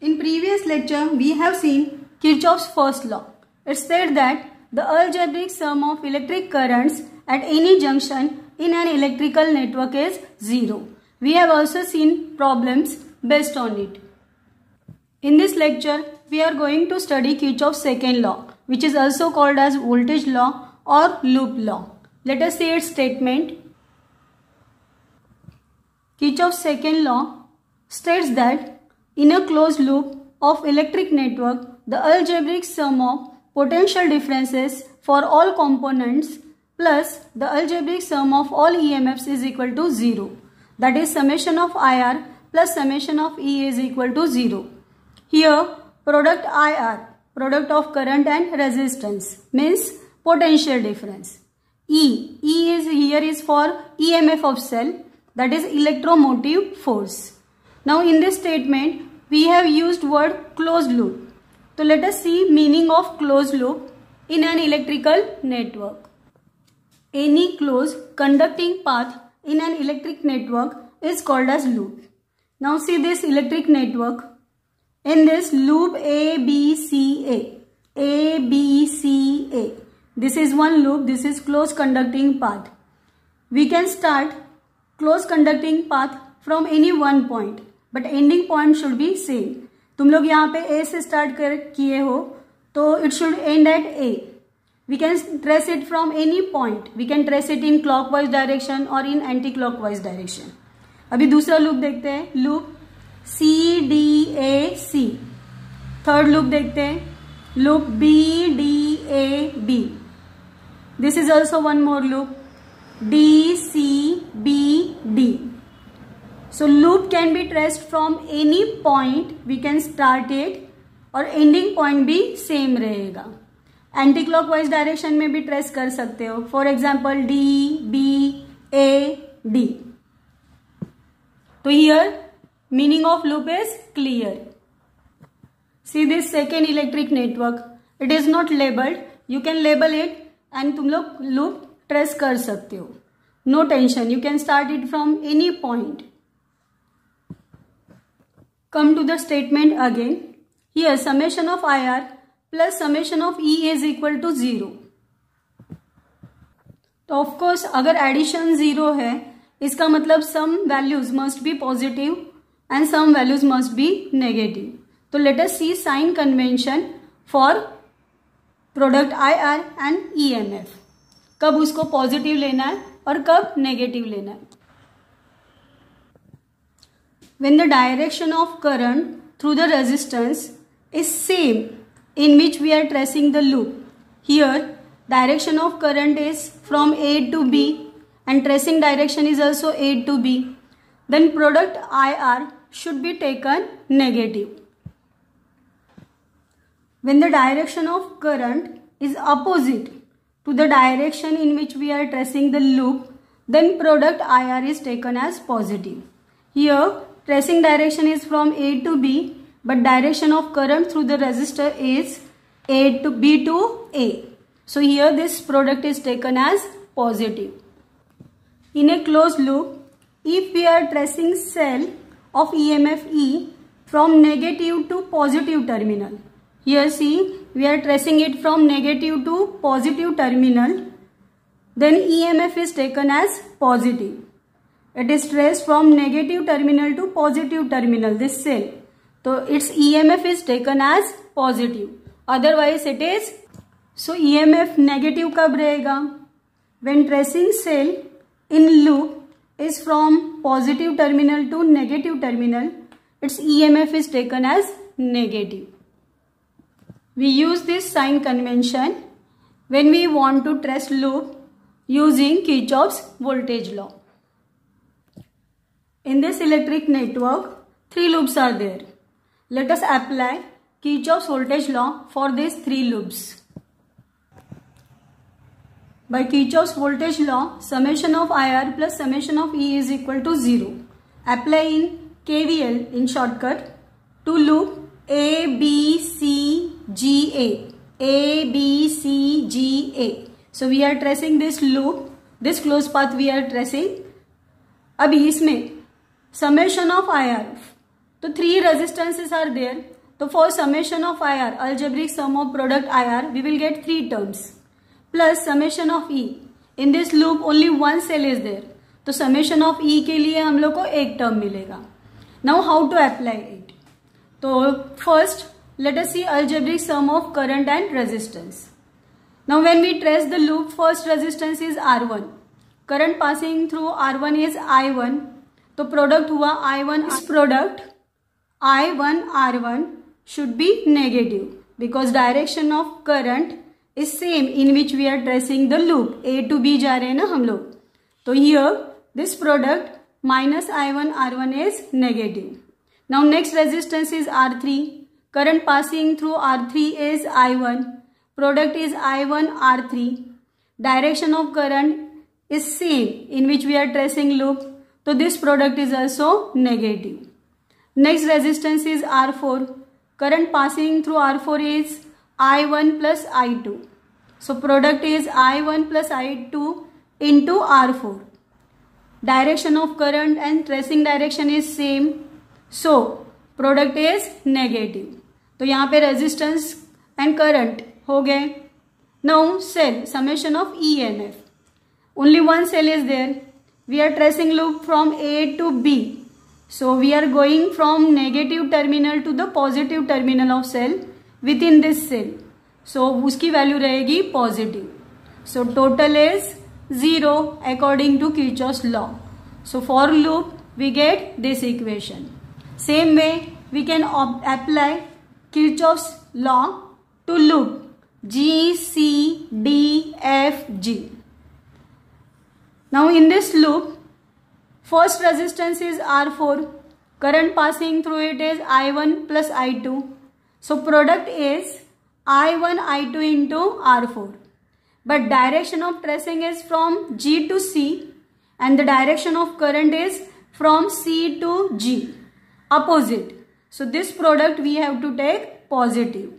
In previous lecture, we have seen Kirchhoff's first law. It said that the algebraic sum of electric currents at any junction in an electrical network is 0. We have also seen problems based on it. In this lecture, we are going to study Kirchhoff's second law, which is also called as voltage law or loop law. Let us see its statement. Kirchhoff's second law states that in a closed loop of electric network, the algebraic sum of potential differences for all components plus the algebraic sum of all EMFs is equal to 0. That is summation of IR plus summation of E is equal to 0. Here product IR, product of current and resistance, means potential difference. E is here is for EMF of cell, that is electromotive force. Now in this statement we have used word closed loop. So let us see meaning of closed loop in an electrical network. Any closed conducting path in an electric network is called as loop. Now see this electric network. In this loop ABCA. This is one loop. This is closed conducting path. We can start closed conducting path from any one point. But ending point should be same. तुम लोग यहाँ पे A से start किए हो तो it should end at A. We can trace it from any point. We can trace it in clockwise direction or in anti-clockwise direction. अभी दूसरा लूप देखते हैं. Loop CDAC. थर्ड लूप देखते हैं. Loop BDAB. This is also one more loop. DCBD. So loop can be traced from any point. We can start it और ending point भी same रहेगा. Anti clockwise direction में भी trace कर सकते हो. For example DBAD. तो here meaning of loop is clear. See this second electric network. It is not labelled. You can label it and तुम लोग लूप ट्रेस कर सकते हो. No tension. You can start it from any point. Come to the statement again. Here summation of IR plus summation of E is equal to 0. तो of course अगर addition 0 है इसका मतलब some values must be positive and some values must be negative. तो let us see sign convention for product IR and EMF. कब उसको positive लेना है और कब negative लेना है. When the direction of current through the resistance is same in which we are tracing the loop. Here direction of current is from A to B and tracing direction is also A to B. Then product IR should be taken negative. When the direction of current is opposite to the direction in which we are tracing the loop, then product IR is taken as positive. Here tracing direction is from A to B, but direction of current through the resistor is A to B to A. So here this product is taken as positive. In a closed loop, if we are tracing cell of EMF E from negative to positive terminal, here see we are tracing it from negative to positive terminal, then EMF is taken as positive. It is traced from negative terminal to positive terminal, this cell. So its EMF is taken as positive. Otherwise it is, so EMF negative कब रहेगा? When tracing cell in loop is from positive terminal to negative terminal, its EMF is taken as negative. We use this sign convention when we want to trace loop using Kirchhoff's voltage law. In this electric network, 3 loops are there. Let us apply Kirchhoff's voltage law for these 3 loops. By Kirchhoff's voltage law, summation of IR plus summation of E is equal to 0. Applying KVL in shortcut to loop ABCGA. ABCGA. So we are tracing this loop. This closed path we are tracing. अभी इसमें summation of IR तो 3 resistances are there. So for summation of IR, algebraic sum of product IR, we will get 3 terms plus summation of E. In this loop only one cell is there. तो summation of E के लिए हम लोग को एक term मिलेगा. Now how to apply it? तो first let us see algebraic sum of current and resistance. Now when we trace the loop, first resistance is R1. Current passing through R1 is I1. तो product हुआ I1. This product I1 R1 should be negative because direction of current is same in which we are tracing the loop. A to B जा रहे हैं ना हम लोग. तो here this product minus I1 R1 is negative. Now next resistance is R3. Current passing through R3 is I1. Product is I1 R3. Direction of current is same in which we are tracing loop. So this product is also negative. Next resistance is R4. Current passing through R4 is I1 plus I2. So product is I1 plus I2 into R4. Direction of current and tracing direction is same. So product is negative. तो यहाँ पे resistance and current हो गए. Now cell summation of E and F. Only one cell is there. We are tracing loop from A to B. So we are going from negative terminal to the positive terminal of cell within this cell. So उसकी value रहेगी positive. So total is 0 according to Kirchhoff's law. So for loop we get this equation. Same way we can apply Kirchhoff's law to loop G, C, D, F, G. Now in this loop, first resistance is R4. Current passing through it is I1 plus I2. So product is I1 I2 into R4. But direction of tracing is from G to C and the direction of current is from C to G. Opposite. So this product we have to take positive.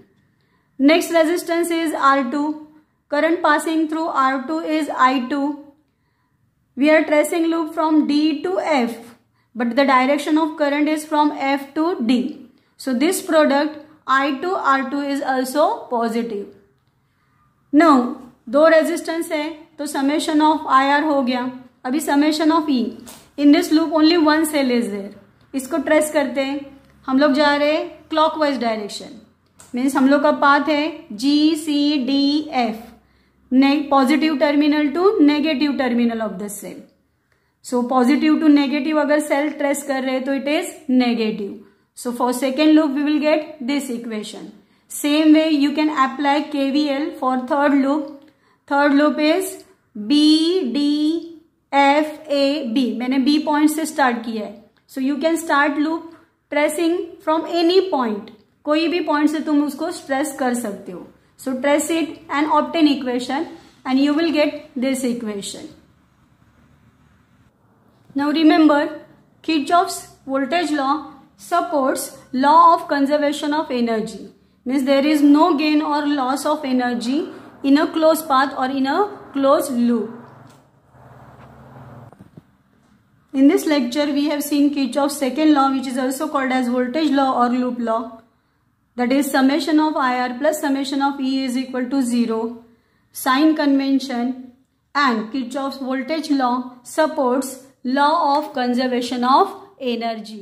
Next resistance is R2. Current passing through R2 is I2. We are tracing loop from D to F, but the direction of current is from F to D. So this product I2 R2 is also positive. Now दो resistance है तो summation of IR हो गया. अभी summation of E. In this loop only one cell is there. इसको trace करते हैं. हम लोग जा रहे हैं क्लॉकवाइज डायरेक्शन. मीन्स हम लोग का पाथ है GCDF. Positive terminal to negative terminal of the cell. So positive to negative अगर सेल ट्रेस कर रहे हैं तो it is negative. So for second loop we will get this equation. Same way you can apply KVL for third loop. Third loop is BDFAB. मैंने B point से start किया है. So you can start loop tracing from any point. कोई भी point से तुम उसको trace कर सकते हो. So trace it and obtain equation and you will get this equation. Now remember, Kirchhoff's voltage law supports law of conservation of energy. Means there is no gain or loss of energy in a closed path or in a closed loop. In this lecture we have seen Kirchhoff's second law, which is also called as voltage law or loop law. That is summation of IR plus summation of E is equal to 0. Sign convention and Kirchhoff's voltage law supports law of conservation of energy.